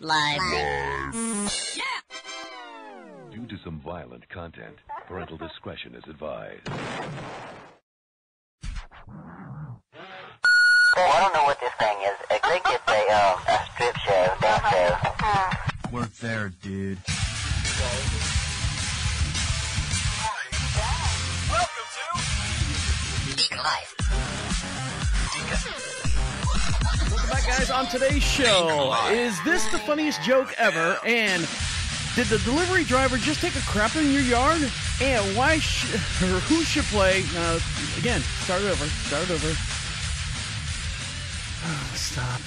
Live. Due to some violent content, parental discretion is advised. So I don't know what this thing is. I think it's a strip show, dance show. Work there, dude. Welcome to DeaconLive. Welcome back, guys. On today's show, is this the funniest joke ever? And did the delivery driver just take a crap in your yard? And why or who should play? Again, start over. Stop.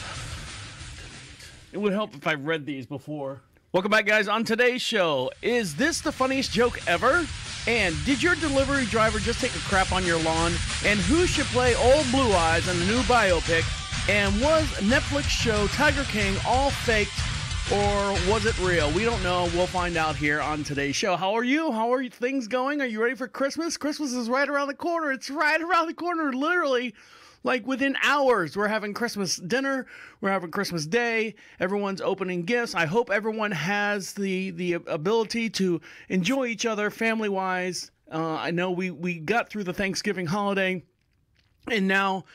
It would help if I read these before. Welcome back, guys. On today's show, is this the funniest joke ever? And did your delivery driver just take a crap on your lawn? And who should play Old Blue Eyes in the new biopic? And was Netflix show Tiger King all faked, or was it real? We don't know. We'll find out here on today's show. How are you? How are things going? Are you ready for Christmas? Christmas is right around the corner. It's right around the corner, literally. Like within hours, we're having Christmas dinner. We're having Christmas Day. Everyone's opening gifts. I hope everyone has the ability to enjoy each other family-wise. I know we got through the Thanksgiving holiday, and now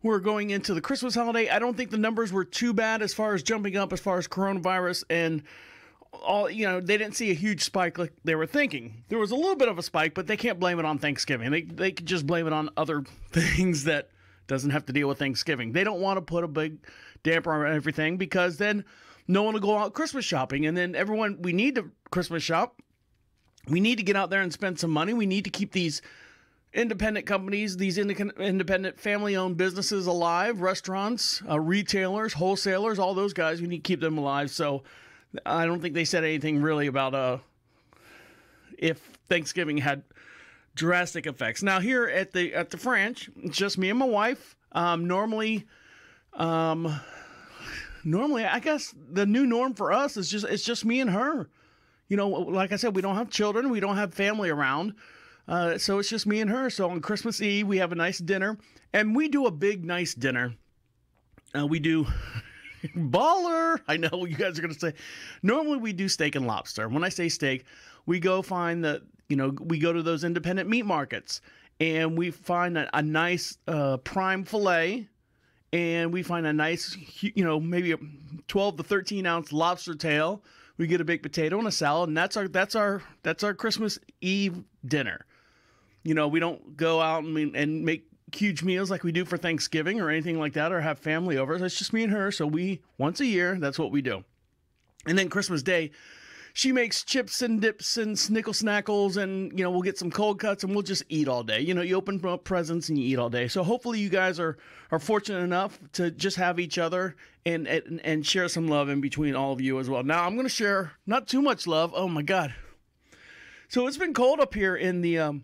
we're going into the Christmas holiday. I don't think the numbers were too bad as far as jumping up as far as coronavirus and all. You know, they didn't see a huge spike like they were thinking. There was a little bit of a spike, but they can't blame it on Thanksgiving. They could just blame it on other things that doesn't have to deal with Thanksgiving. They don't want to put a big damper on everything because then no one will go out Christmas shopping. And then everyone, we need to Christmas shop. We need to get out there and spend some money. We need to keep these independent companies, these independent family-owned businesses alive, restaurants, retailers, wholesalers, all those guys. We need to keep them alive. So I don't think they said anything really about if Thanksgiving had drastic effects. Now here at the French, it's just me and my wife. Normally, I guess the new norm for us is just me and her. You know, like I said, we don't have children, we don't have family around, so it's just me and her. So on Christmas Eve, we have a nice dinner, and we do a big, nice dinner. We do baller. I know what you guys are gonna say. Normally, we do steak and lobster. When I say steak, we go find we go to those independent meat markets and we find a nice prime filet, and we find a nice, maybe a 12 to 13 ounce lobster tail. We get a baked potato and a salad, and that's our Christmas Eve dinner. You know, we don't go out and make huge meals like we do for Thanksgiving or anything like that, or have family over. It's just me and her. So once a year, that's what we do. And then Christmas Day, she makes chips and dips and snickle snackles, and, we'll get some cold cuts, and we'll just eat all day. You open up presents and you eat all day. So hopefully you guys are fortunate enough to just have each other and share some love in between all of you as well. Now I'm going to share not too much love. Oh my God. So it's been cold up here in the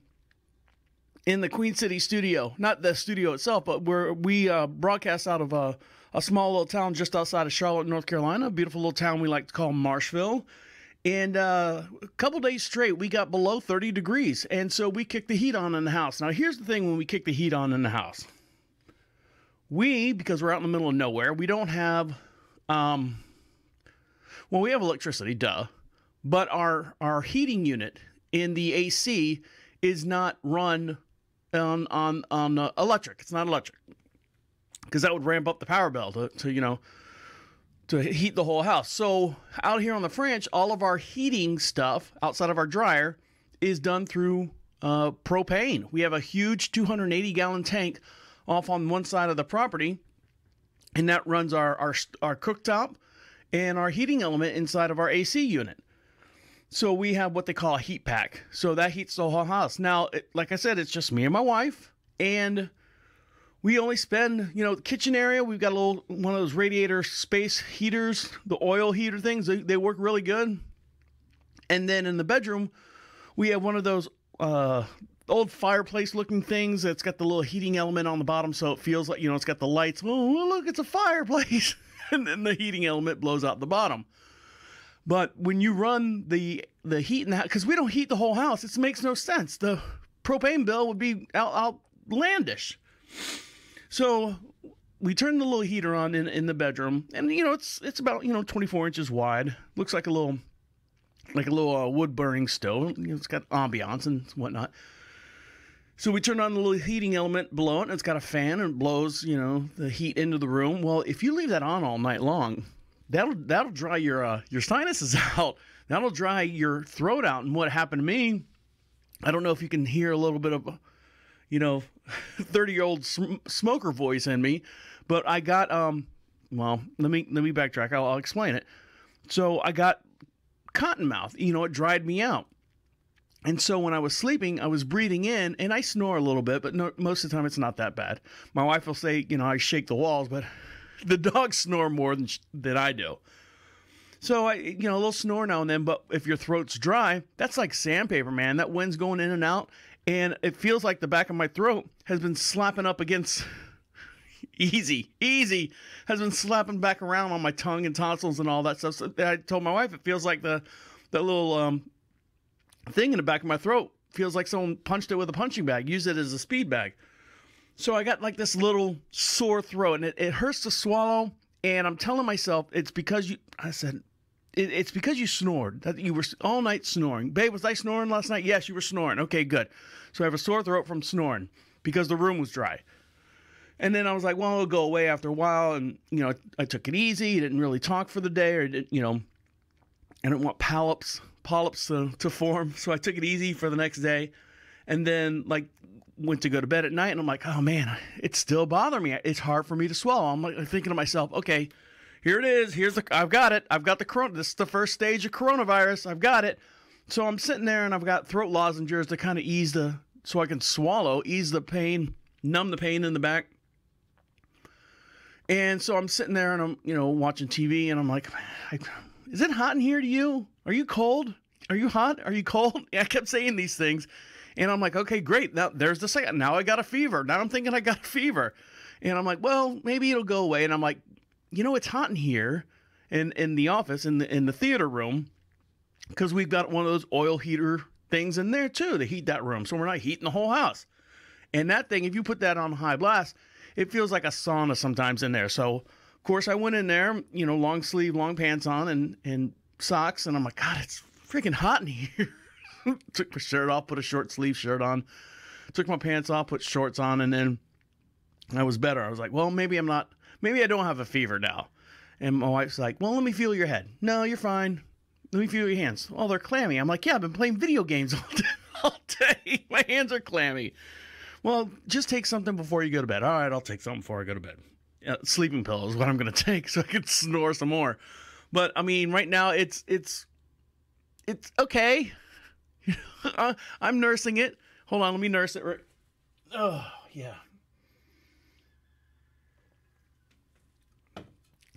Queen City studio, not the studio itself, but where we broadcast out of a small little town just outside of Charlotte, North Carolina, a beautiful little town we like to call Marshville. And a couple days straight, we got below 30 degrees. And so we kicked the heat on in the house. Now, here's the thing when we kick the heat on in the house. Because we're out in the middle of nowhere, we don't have, we have electricity, duh. But our heating unit in the AC is not run on electric. It's not electric. Because that would ramp up the power bill to heat the whole house. So out here on the French, all of our heating stuff outside of our dryer is done through propane. We have a huge 280-gallon tank off on one side of the property, and that runs our cooktop and our heating element inside of our AC unit. So we have what they call a heat pack. So that heats the whole house. Now, like I said, it's just me and my wife, and we only spend, the kitchen area, we've got one of those radiator space heaters, the oil heater things. They work really good. And then in the bedroom, we have one of those old fireplace looking things that's got the little heating element on the bottom, so it feels like, it's got the lights. Oh, look, it's a fireplace. And then the heating element blows out the bottom. But when you run the heat in the house, because we don't heat the whole house, it makes no sense. The propane bill would be outlandish. So we turned the little heater on in the bedroom, and it's about 24 inches wide. Looks like a little wood burning stove. It's got ambiance and whatnot. So we turned on the little heating element below it, and it's got a fan and it blows the heat into the room. Well, if you leave that on all night long, that'll dry your sinuses out. That'll dry your throat out. And what happened to me, I don't know if you can hear a little bit of 30-year-old smoker voice in me, but I got well, let me backtrack. I'll explain it. So I got cotton mouth. It dried me out. And so when I was sleeping, I was breathing in, and I snore a little bit, but most of the time it's not that bad. My wife will say, I shake the walls, but the dogs snore more than I do. So a little snore now and then, but if your throat's dry, that's like sandpaper, man. That wind's going in and out, and it feels like the back of my throat has been slapping up against easy, has been slapping back around on my tongue and tonsils and all that stuff. So I told my wife it feels like that little thing in the back of my throat feels like someone punched it with a punching bag, used it as a speed bag. So I got like this little sore throat, and it hurts to swallow. And I'm telling myself it's because it's because you snored, that you were all night snoring. Babe, was I snoring last night? Yes, you were snoring. Okay, good. So I have a sore throat from snoring because the room was dry. And then I was like, well, it'll go away after a while. And, I took it easy. Didn't really talk for the day, or, I didn't want polyps to form. So I took it easy for the next day. And then, went to go to bed at night. And I'm like, oh, man, it's still bothering me. It's hard for me to swallow. I'm thinking to myself, okay, here it is. I've got it. I've got the corona. This is the first stage of coronavirus. I've got it. So I'm sitting there, and I've got throat lozenges to kind of so I can swallow, ease the pain, numb the pain in the back. And so I'm sitting there, and I'm, watching TV, and I'm like, is it hot in here to you? Are you cold? Are you hot? Are you cold? I kept saying these things, and I'm like, okay, great. Now there's the second. Now I got a fever. Now I'm thinking I got a fever, and I'm like, well, maybe it'll go away. And I'm like, it's hot in here, in the office, in the theater room, because we've got one of those oil heater things in there too to heat that room, so we're not heating the whole house. And that thing, if you put that on high blast, it feels like a sauna sometimes in there. So, of course, I went in there, long sleeve, long pants on, and socks, and I'm like, God, it's freaking hot in here. Took my shirt off, put a short sleeve shirt on, took my pants off, put shorts on, and then I was better. I was like, well, maybe I don't have a fever now. And my wife's like, well, let me feel your head. No, you're fine. Let me feel your hands. Oh, they're clammy. I'm like, yeah, I've been playing video games all day. My hands are clammy. Well, just take something before you go to bed. All right, I'll take something before I go to bed. Sleeping pill is what I'm going to take so I can snore some more. But, I mean, right now it's okay. I'm nursing it. Hold on, let me nurse it. Oh, yeah.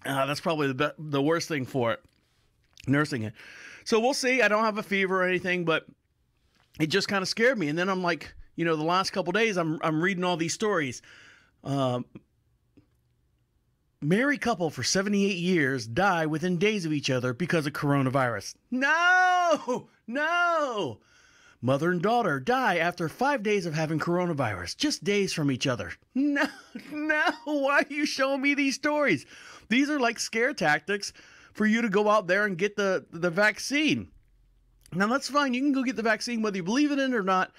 That's probably the worst thing for it, nursing it. So we'll see. I don't have a fever or anything, but it just kind of scared me. And then I'm like, the last couple days I'm reading all these stories. Married couple for 78 years die within days of each other because of coronavirus. No! Mother and daughter die after 5 days of having coronavirus. Just days from each other. No! Why are you showing me these stories? These are like scare tactics for you to go out there and get the vaccine. Now, that's fine. You can go get the vaccine whether you believe in it or not.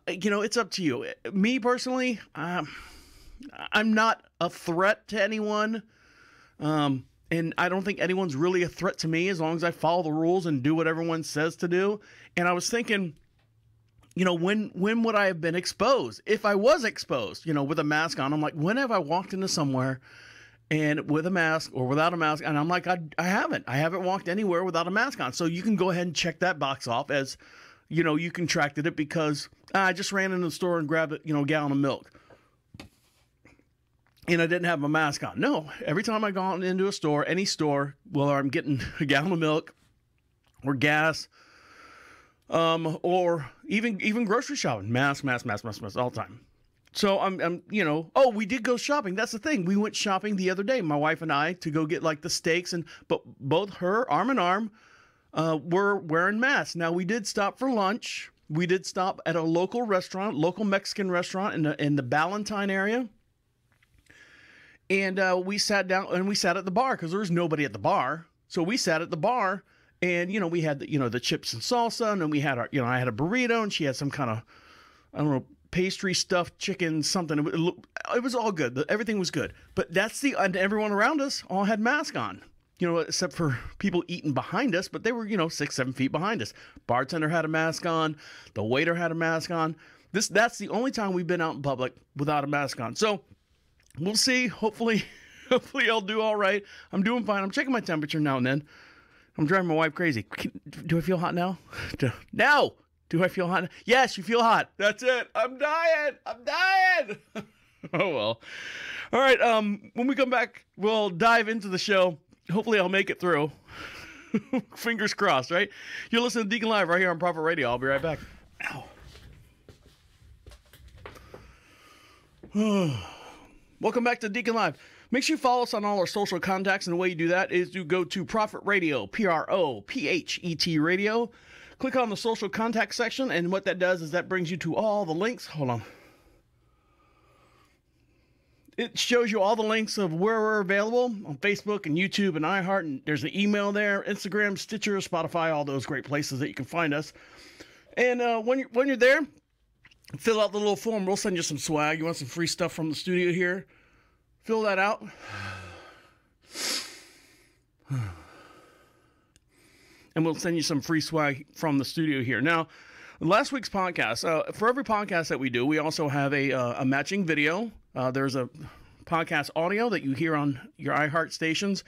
It's up to you. Me personally, I'm not a threat to anyone. And I don't think anyone's really a threat to me as long as I follow the rules and do what everyone says to do. And I was thinking, when would I have been exposed? If I was exposed, with a mask on, I'm like, when have I walked into somewhere and with a mask or without a mask? And I'm like, I haven't walked anywhere without a mask on. So you can go ahead and check that box off as, you contracted it because I just ran into the store and grabbed a gallon of milk. And I didn't have my mask on. No, every time I go into a store, any store, whether I'm getting a gallon of milk or gas, or even grocery shopping, mask all the time. So I'm we did go shopping. That's the thing. We went shopping the other day, my wife and I, to go get like the steaks, but both her arm in arm were wearing masks. Now we did stop for lunch. We did stop at a local Mexican restaurant in the Ballantine area. And we sat down and we sat at the bar because there was nobody at the bar. So we sat at the bar and, we had, the chips and salsa, and then we had I had a burrito and she had some kind of, I don't know, pastry stuffed chicken, something. It was all good. Everything was good. But and everyone around us all had masks on, except for people eating behind us, but they were, 6-7 feet behind us. Bartender had a mask on. The waiter had a mask on. That's the only time we've been out in public without a mask on. So we'll see. Hopefully I'll do all right. I'm doing fine. I'm checking my temperature now and then. I'm driving my wife crazy. Do I feel hot now? No. Do I feel hot? Yes, you feel hot. That's it. I'm dying. Oh, well. All right. When we come back, we'll dive into the show. Hopefully I'll make it through. Fingers crossed, right? You're listening to Deacon Live right here on Prophet Radio. I'll be right back. Ow. Welcome back to Deacon Live. Make sure you follow us on all our social contacts, and the way you do that is to go to Prophet Radio, Prophet Radio. Click on the social contact section, and what that does is that brings you to all the links. Hold on. It shows you all the links of where we're available on Facebook and YouTube and iHeart, and there's an email there, Instagram, Stitcher, Spotify, all those great places that you can find us. And when you're there, fill out the little form. We'll send you some swag. You want some free stuff from the studio here? Fill that out. And we'll send you some free swag from the studio here. Now, last week's podcast, for every podcast that we do, we also have a matching video. There's a podcast audio that you hear on your iHeart stations.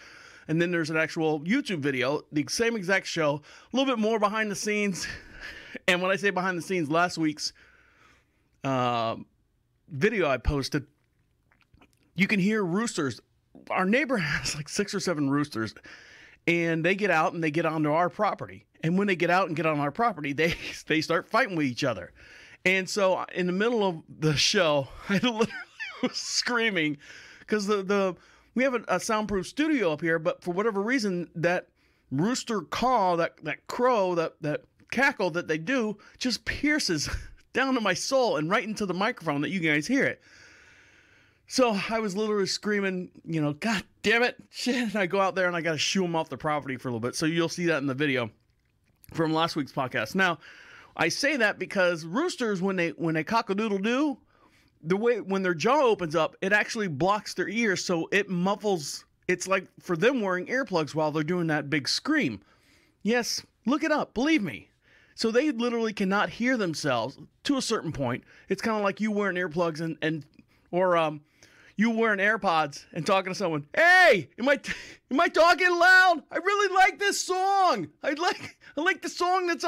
And then there's an actual YouTube video, the same exact show, a little bit more behind the scenes. And when I say behind the scenes, last week's video I posted, you can hear roosters. Our neighbor has like 6 or 7 roosters, and they get out and they get onto our property. And when they get out and get on our property, they start fighting with each other. And so in the middle of the show, I literally was screaming because we have a soundproof studio up here, but for whatever reason, that rooster call, that crow, that cackle that they do just pierces down to my soul and right into the microphone that you guys hear it. So I was literally screaming, God damn it, shit. And I go out there and I got to shoo them off the property for a little bit. So you'll see that in the video from last week's podcast. Now, I say that because roosters, when they cock-a-doodle-doo, when their jaw opens up, it actually blocks their ears. So it muffles. It's like for them wearing earplugs while they're doing that big scream. Yes, look it up. Believe me. So they literally cannot hear themselves to a certain point. It's kind of like you wearing earplugs or you wearing AirPods and talking to someone. Hey, am I talking loud? I really like this song. I like the song that's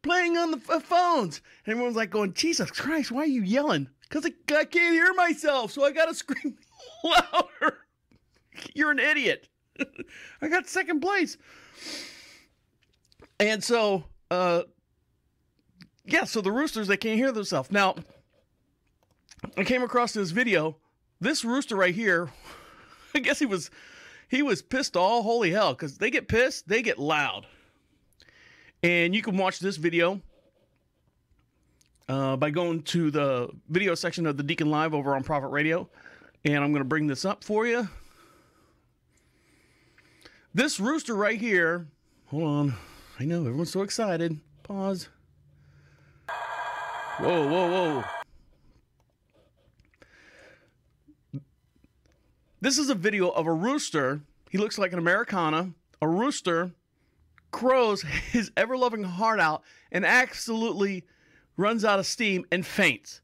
playing on the phones. And everyone's like going, Jesus Christ, why are you yelling? Because I can't hear myself, so I got to scream louder. You're an idiot. I got second place. And so, so the roosters, they can't hear themselves. Now, I came across this video. This rooster right here, I guess he was pissed all holy hell, because they get pissed, they get loud. And you can watch this video by going to the video section of the Deacon Live over on Prophet Radio. And I'm going to bring this up for you. This rooster right here, hold on. I know, everyone's so excited. Pause. Whoa, whoa, whoa. This is a video of a rooster. He looks like an Americana. A rooster crows his ever-loving heart out and absolutely runs out of steam and faints.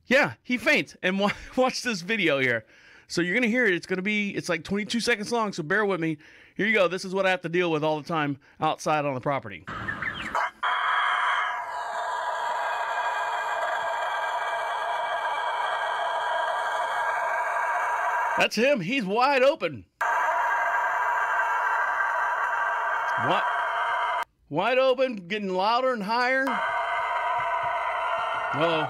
Yeah, he faints. And watch this video here. So you're going to hear it. It's like 22 seconds long, so bear with me. Here you go. This is what I have to deal with all the time outside on the property. That's him. He's wide open. What? Wide open, getting louder and higher. Whoa.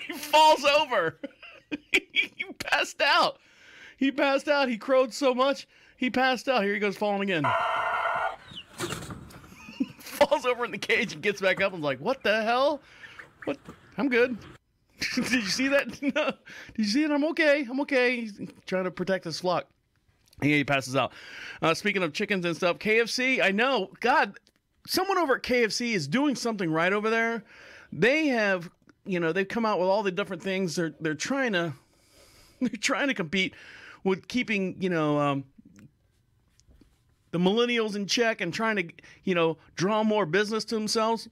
He falls over. He passed out. He passed out. He crowed so much, he passed out. Here he goes falling again. Falls over in the cage and gets back up and is like, what the hell? What? I'm good. Did you see that? No. Did you see it? I'm okay. He's trying to protect his flock. He passes out. Speaking of chickens and stuff, KFC, I know, God, someone over at KFC is doing something right over there. They have, they've come out with all the different things. They're trying to compete with keeping, the millennials in check and trying to, draw more business to themselves.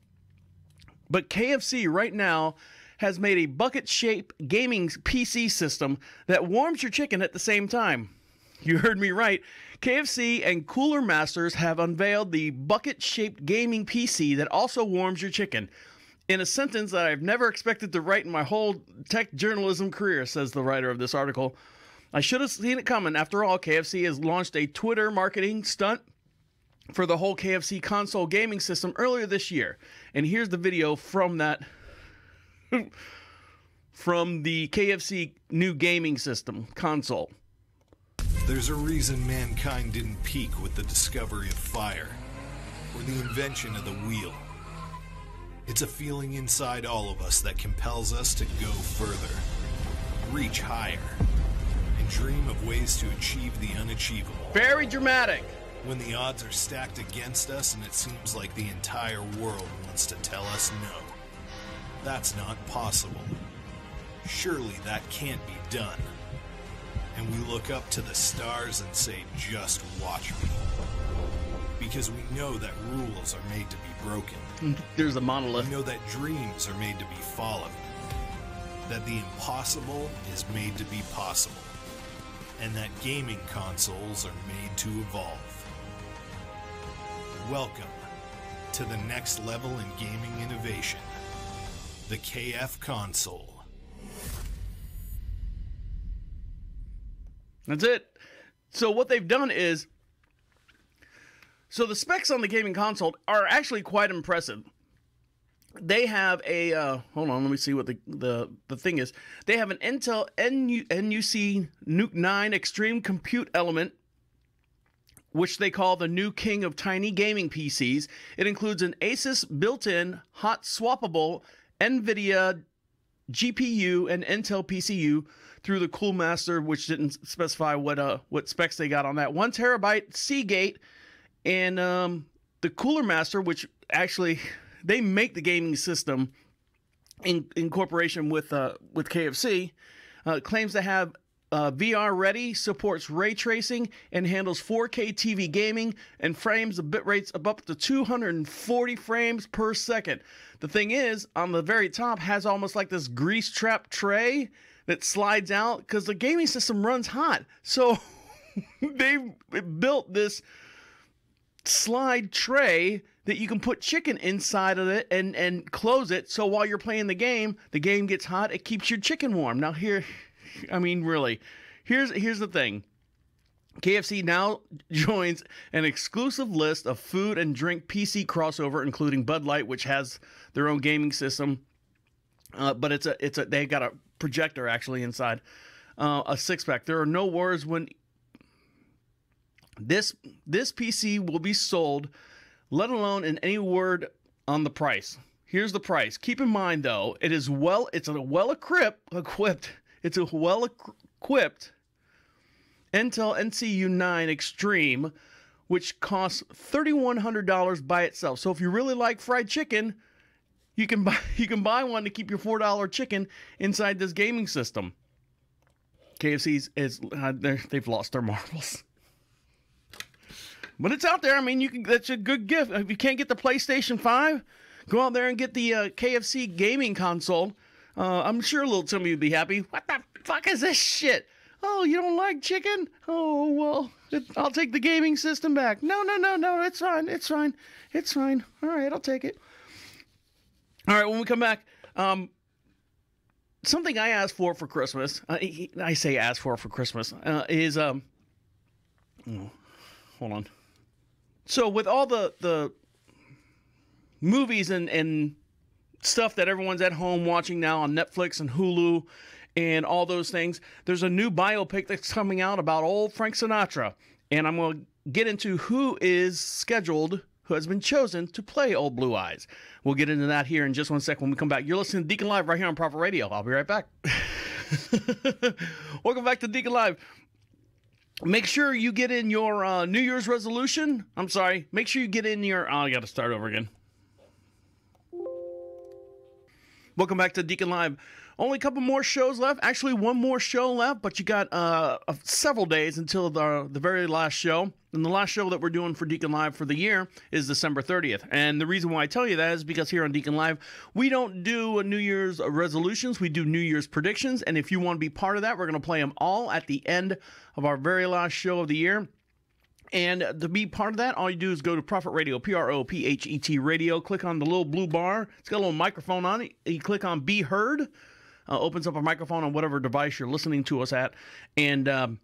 But KFC right now has made a bucket-shaped gaming PC system that warms your chicken at the same time. You heard me right. KFC and Cooler Masters have unveiled the bucket-shaped gaming PC that also warms your chicken. In a sentence that I've never expected to write in my whole tech journalism career, says the writer of this article. I should have seen it coming. After all, KFC has launched a Twitter marketing stunt for the whole KFC console gaming system earlier this year. And here's the video from that, from the KFC new gaming system console. There's a reason mankind didn't peak with the discovery of fire or the invention of the wheel. It's a feeling inside all of us that compels us to go further, reach higher, and dream of ways to achieve the unachievable. Very dramatic. When the odds are stacked against us and it seems like the entire world wants to tell us no. That's not possible. Surely that can't be done. And we look up to the stars and say, just watch me. Because we know that rules are made to be broken. There's a monolith. We know that dreams are made to be followed. That the impossible is made to be possible. And that gaming consoles are made to evolve. Welcome to the next level in gaming innovation. The KF console. That's it. So what they've done is, so the specs on the gaming console are actually quite impressive. They have a, hold on, let me see what the thing is. They have an Intel NUC Nuke 9 Extreme Compute Element, which they call the new king of tiny gaming PCs. It includes an Asus built-in hot swappable NVIDIA GPU and Intel PCU through the Cool Master, which didn't specify what specs they got on that. 1 terabyte Seagate, and the Cooler Master, which actually they make the gaming system in cooperation with KFC, claims to have VR ready, supports ray tracing, and handles 4K TV gaming, and frames the bit rates of up to 240 frames per second. The thing is, on the very top has almost like this grease trap tray that slides out because the gaming system runs hot. So they built this slide tray that you can put chicken inside of it and close it. So while you're playing the game gets hot. It keeps your chicken warm. Now here, I mean, really, here's the thing. KFC now joins an exclusive list of food and drink PC crossover, including Bud Light, which has their own gaming system. But they got a projector actually inside a 6-pack. There are no words when this PC will be sold, let alone in any word on the price. Here's the price. Keep in mind though, it's a well-equipped Intel NCU 9 Extreme, which costs $3,100 by itself. So if you really like fried chicken, you can buy one to keep your $4 chicken inside this gaming system. KFC's they've lost their marbles. But it's out there. I mean, that's a good gift. If you can't get the PlayStation 5, go out there and get the KFC gaming console. I'm sure little Timmy would be happy. What the fuck is this shit? Oh, you don't like chicken? Oh, well, I'll take the gaming system back. No, it's fine. All right, I'll take it. All right, when we come back, something I asked for Christmas, I say asked for Christmas, is, hold on. So with all the movies and stuff that everyone's at home watching now on Netflix and Hulu and all those things, there's a new biopic that's coming out about old Frank Sinatra. And I'm going to get into who who has been chosen to play Old Blue Eyes. We'll get into that here in just one second when we come back. You're listening to Deacon Live right here on Prophet Radio. I'll be right back. Welcome back to Deacon Live. Make sure you get in your New Year's resolution. I'm sorry. Make sure you get in your... Oh, I got to start over again. Welcome back to Deacon Live. Only a couple more shows left. Actually, one more show left, but you got several days until the very last show. And the last show that we're doing for Deacon Live for the year is December 30th. And the reason why I tell you that is because here on Deacon Live, we don't do New Year's resolutions. We do New Year's predictions. And if you want to be part of that, we're going to play them all at the end of our very last show of the year. And to be part of that, all you do is go to Prophet Radio, Prophet Radio, click on the little blue bar. It's got a little microphone on it. You click on Be Heard. Opens up a microphone on whatever device you're listening to us at, and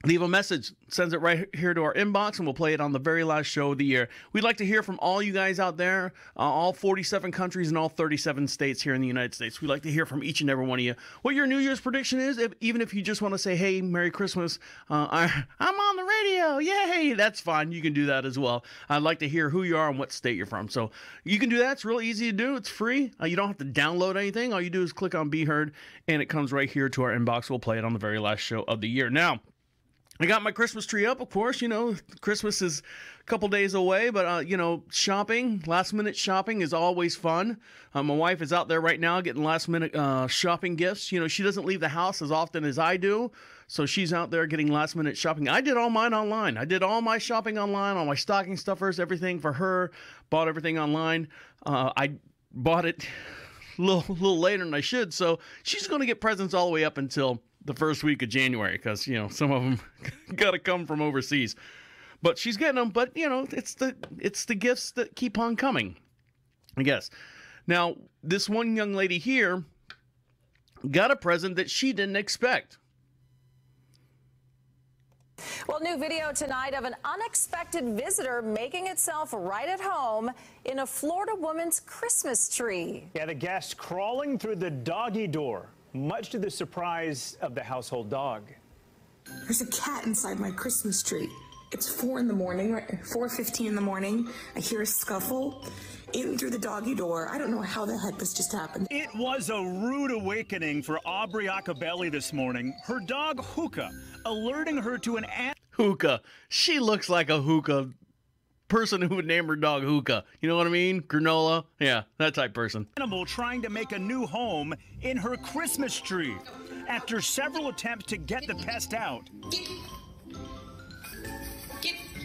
leave a message. Sends it right here to our inbox, and we'll play it on the very last show of the year. We'd like to hear from all you guys out there, all 47 countries and all 37 states here in the United States. We'd like to hear from each and every one of you what your New Year's prediction is, even if you just want to say, hey, Merry Christmas, I'm on the radio, yay, that's fine. You can do that as well. I'd like to hear who you are and what state you're from. So you can do that. It's really easy to do. It's free. You don't have to download anything. All you do is click on Be Heard, and it comes right here to our inbox. We'll play it on the very last show of the year. Now, I got my Christmas tree up, of course. You know, Christmas is a couple days away, but, you know, shopping, last-minute shopping is always fun. My wife is out there right now getting last-minute shopping gifts. You know, she doesn't leave the house as often as I do, so she's out there getting last-minute shopping. I did all mine online. I did all my shopping online, all my stocking stuffers, everything for her, bought everything online. I bought it a little later than I should, so she's going to get presents all the way up until the first week of January, because, you know, some of them got to come from overseas. But she's getting them, but, you know, it's the gifts that keep on coming, I guess. Now, this one young lady here got a present that she didn't expect. Well, new video tonight of an unexpected visitor making itself right at home in a Florida woman's Christmas tree. Yeah, the guest crawling through the doggy door, much to the surprise of the household dog. There's a cat inside my Christmas tree. It's 4 in the morning, right? 4:15 in the morning. I hear a scuffle in through the doggy door. I don't know how the heck this just happened. It was a rude awakening for Aubrey Acabelli this morning. Her dog, Hookah, alerting her to an Hookah. She looks like a hookah person who would name her dog Hookah. You know what I mean? Granola. Yeah, that type person. Animal trying to make a new home in her Christmas tree. After several attempts to get the pest out,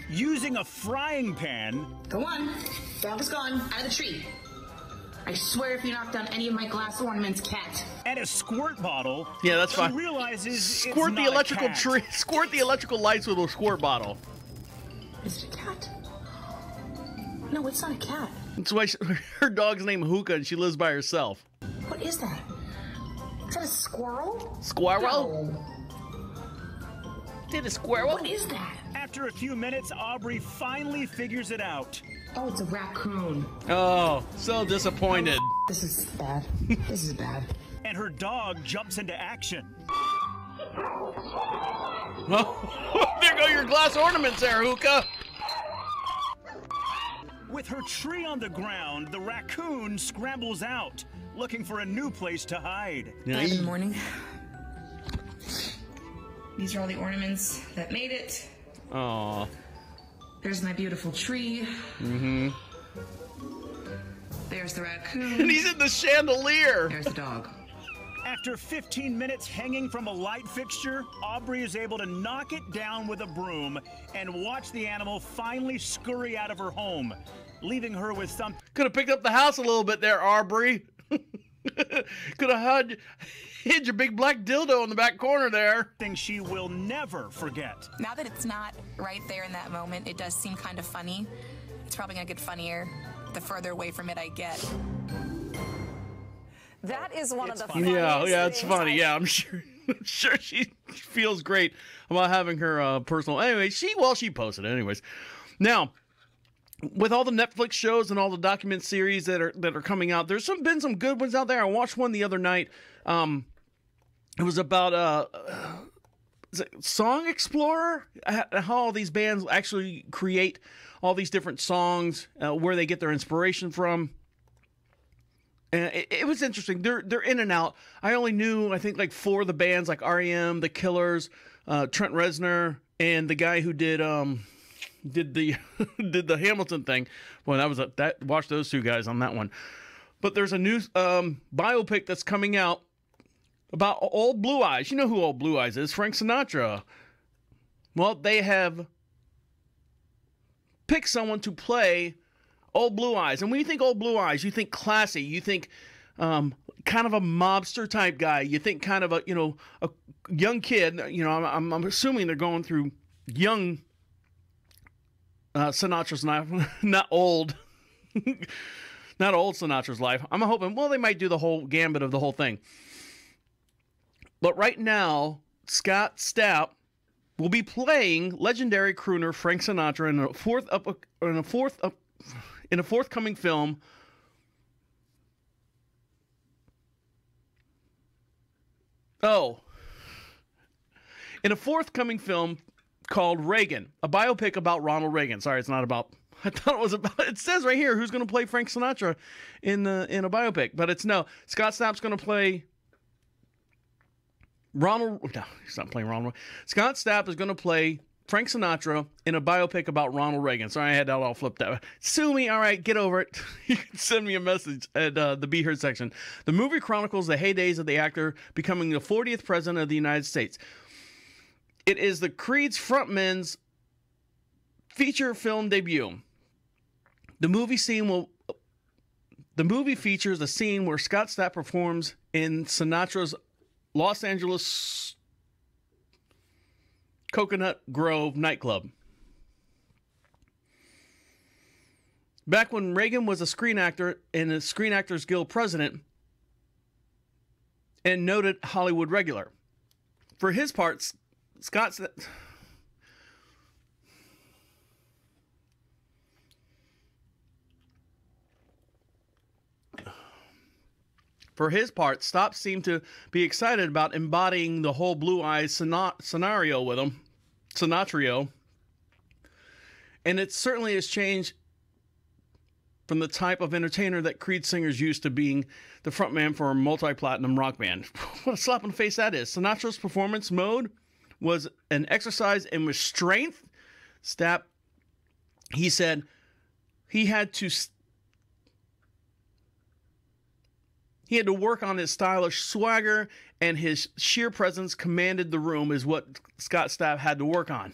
using a frying pan. Go on. Dog is gone. Out of the tree. I swear if you knock down any of my glass ornaments, cat. And a squirt bottle. Yeah, that's fine. She realizes squirt it's the not electrical a cat. tree. Squirt the electrical lights with a squirt bottle. Is it a cat? No, it's not a cat. That's why her dog's named Hookah, and she lives by herself. What is that? Is that a squirrel? Squirrel? No. Did a squirrel? What is that? After a few minutes, Aubrey finally figures it out. Oh, it's a raccoon. Oh, so disappointed. This is bad. This is bad. And her dog jumps into action. Oh, there go your glass ornaments there, Hookah. With her tree on the ground, the raccoon scrambles out, looking for a new place to hide. 5 in the morning. These are all the ornaments that made it. Aww. There's my beautiful tree. Mm-hmm. There's the raccoon. And he's in the chandelier. There's the dog. After 15 minutes hanging from a light fixture, Aubrey is able to knock it down with a broom and watch the animal finally scurry out of her home, leaving her with some... Could have picked up the house a little bit there, Aubrey. Could have hid your big black dildo in the back corner there. Thing she will never forget. Now that it's not right there in that moment, it does seem kind of funny. It's probably going to get funnier the further away from it I get. That is one of the funny. funniest Yeah, it's things funny. Yeah, I'm sure she feels great about having her personal. Anyway, she posted it anyways. Now, with all the Netflix shows and all the document series that are coming out, there's been some good ones out there. I watched one the other night. It was about Song Explorer, how all these bands actually create all these different songs, where they get their inspiration from. And it was interesting. They're in and out. I only knew, I think, like 4 of the bands, like R.E.M., The Killers, Trent Reznor, and the guy who did the did the Hamilton thing. Well, watch those 2 guys on that one. But there's a new biopic that's coming out about Old Blue Eyes. You know who Old Blue Eyes is? Frank Sinatra. Well, they have picked someone to play Old Blue Eyes. And when you think Old Blue Eyes, you think classy. You think kind of a mobster type guy. You think kind of a young kid. I'm assuming they're going through young Sinatra's life, not old. Not old Sinatra's life. I'm hoping, they might do the whole gambit of the whole thing. But right now, Scott Stapp will be playing legendary crooner Frank Sinatra in a forthcoming film. In a forthcoming film called Reagan, a biopic about Ronald Reagan. Sorry, it's not about. I thought it was about. It says right here who's going to play Frank Sinatra in a biopic, but it's no. Scott Stapp's going to play Ronald. No, he's not playing Ronald. Scott Stapp is going to play Frank Sinatra in a biopic about Ronald Reagan. Sorry, I had that all flipped out. Sue me. All right, get over it. You can send me a message at the Be Heard section. The movie chronicles the heydays of the actor becoming the 40th president of the United States. It is the Creed's frontman's feature film debut. The movie features a scene where Scott Stapp performs in Sinatra's Los Angeles Coconut Grove nightclub. Back when Reagan was a screen actor and a Screen Actors Guild president and noted Hollywood regular. For his part, Scott Stapp seemed to be excited about embodying the whole Blue Eyes scenario with him, Sinatrio, and it certainly has changed from the type of entertainer that Creed singers used to being the frontman for a multi-platinum rock band. What a slap in the face that is. Sinatra's performance mode was an exercise in restraint. Stapp, he said, he had to work on his stylish swagger, and his sheer presence commanded the room is what Scott Stapp had to work on.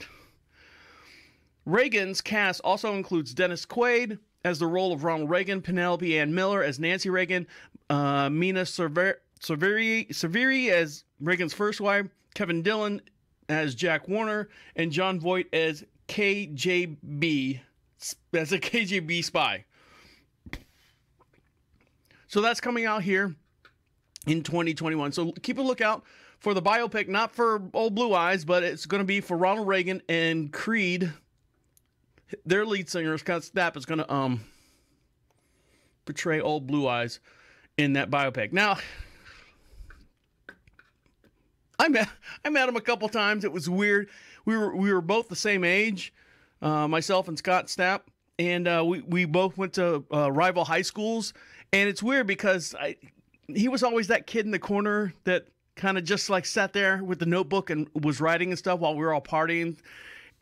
Reagan's cast also includes Dennis Quaid as the role of Ronald Reagan, Penelope Ann Miller as Nancy Reagan, Mina Severi as Reagan's first wife, Kevin Dillon as Jack Warner, and John Voight as KGB, as a KGB spy. So that's coming out here in 2021. So keep a lookout for the biopic, not for Old Blue Eyes, but it's going to be for Ronald Reagan and Creed. Their lead singer, Scott Stapp, is going to portray Old Blue Eyes in that biopic. Now, I met him a couple times. It was weird. We were both the same age, myself and Scott Stapp, and we both went to rival high schools. And it's weird because he was always that kid in the corner that kind of just like sat there with the notebook and was writing and stuff while we were all partying.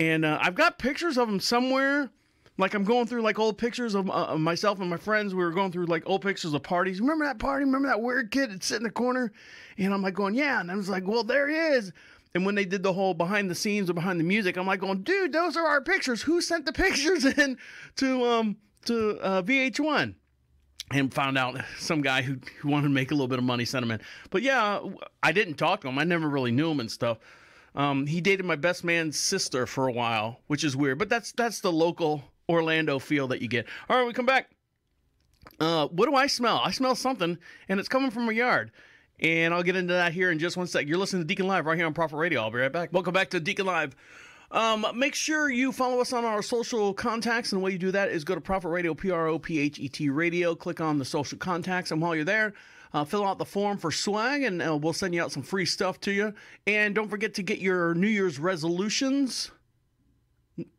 And I've got pictures of him somewhere. Like I'm going through like old pictures of myself and my friends. We were going through like old pictures of parties. Remember that party? Remember that weird kid that sit in the corner? And I'm like going, yeah. And I was like, well, there he is. And when they did the whole behind the scenes or behind the music, I'm like going, dude, those are our pictures. Who sent the pictures in to VH1? And found out some guy who wanted to make a little bit of money sent him in. But yeah, I didn't talk to him. I never really knew him and stuff. He dated my best man's sister for a while, which is weird. But that's the local Orlando feel that you get. All right, we come back. What do I smell? I smell something, and it's coming from my yard. And I'll get into that here in just one sec. You're listening to Deacon Live right here on Prophet Radio. I'll be right back. Welcome back to Deacon Live. Make sure you follow us on our social contacts, and the way you do that is go to Prophet Radio, PROPHET Radio, click on the social contacts, and while you're there, Fill out the form for swag, and we'll send you out some free stuff to you. And don't forget to get your New Year's resolutions.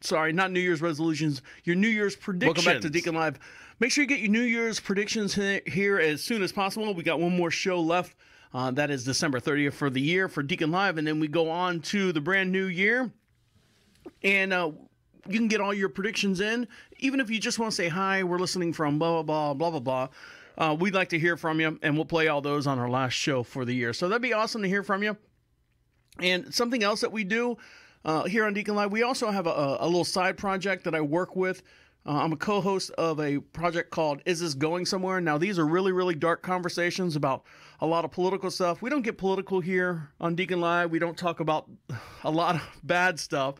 Sorry, not New Year's resolutions, your New Year's predictions. Welcome back to Deacon Live. Make sure you get your New Year's predictions here as soon as possible. We got one more show left. That is December 30th for the year for Deacon Live, and then we go on to the brand new year. And you can get all your predictions in, even if you just want to say, hi, we're listening from blah, blah, blah, blah, blah, blah. We'd like to hear from you, and we'll play all those on our last show for the year. So that'd be awesome to hear from you. And something else that we do here on Deacon Live, we also have a little side project that I work with. I'm a co-host of a project called Is This Going Somewhere? Now, these are really, really dark conversations about a lot of political stuff. We don't get political here on Deacon Live. We don't talk about a lot of bad stuff.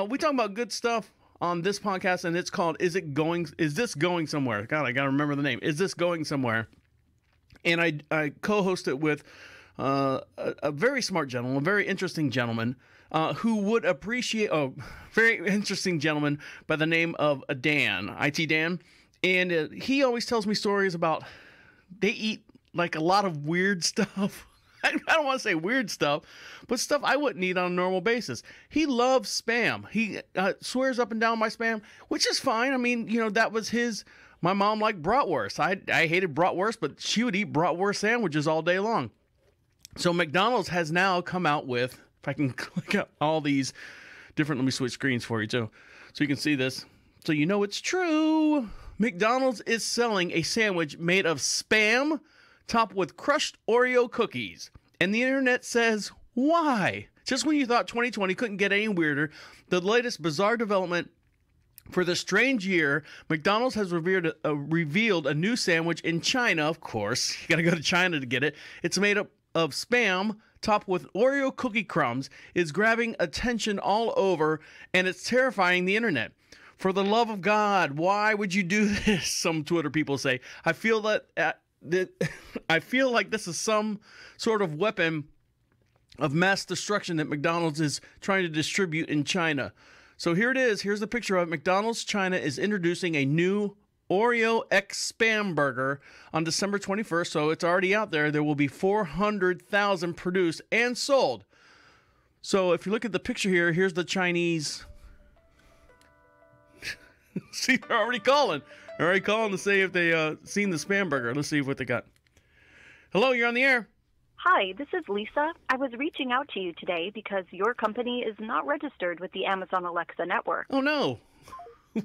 We talk about good stuff on this podcast, and it's called Is This Going Somewhere? God, I got to remember the name. Is This Going Somewhere? And I co-host it with a very smart gentleman, a very interesting gentleman, who would appreciate, very interesting gentleman by the name of Dan, IT Dan. And he always tells me stories about, they eat like a lot of weird stuff. I don't want to say weird stuff, but stuff I wouldn't eat on a normal basis. He loves Spam. He swears up and down by Spam, which is fine. I mean, that was my mom liked bratwurst. I hated bratwurst, but she would eat bratwurst sandwiches all day long. So McDonald's has now come out with, if I can click out all these different, let me switch screens for you too, so you can see this. So it's true. McDonald's is selling a sandwich made of Spam topped with crushed Oreo cookies. And the internet says, why? Just when you thought 2020 couldn't get any weirder, the latest bizarre development for the strange year, McDonald's has revealed a new sandwich in China. Of course, you got to go to China to get it. It's made up of Spam topped with Oreo cookie crumbs. It's grabbing attention all over, and it's terrifying the internet. For the love of God, why would you do this? Some Twitter people say. I feel like this is some sort of weapon of mass destruction that McDonald's is trying to distribute in China. So here it is. Here's the picture of it. McDonald's China is introducing a new Oreo X Spam burger on December 21st. So it's already out there. There will be 400,000 produced and sold. So if you look at the picture here, here's the Chinese. See, they're already calling. They're already calling to say if they seen the Spam burger. Let's see what they got. Hello, you're on the air. Hi, this is Lisa. I was reaching out to you today because your company is not registered with the Amazon Alexa network. Oh, no.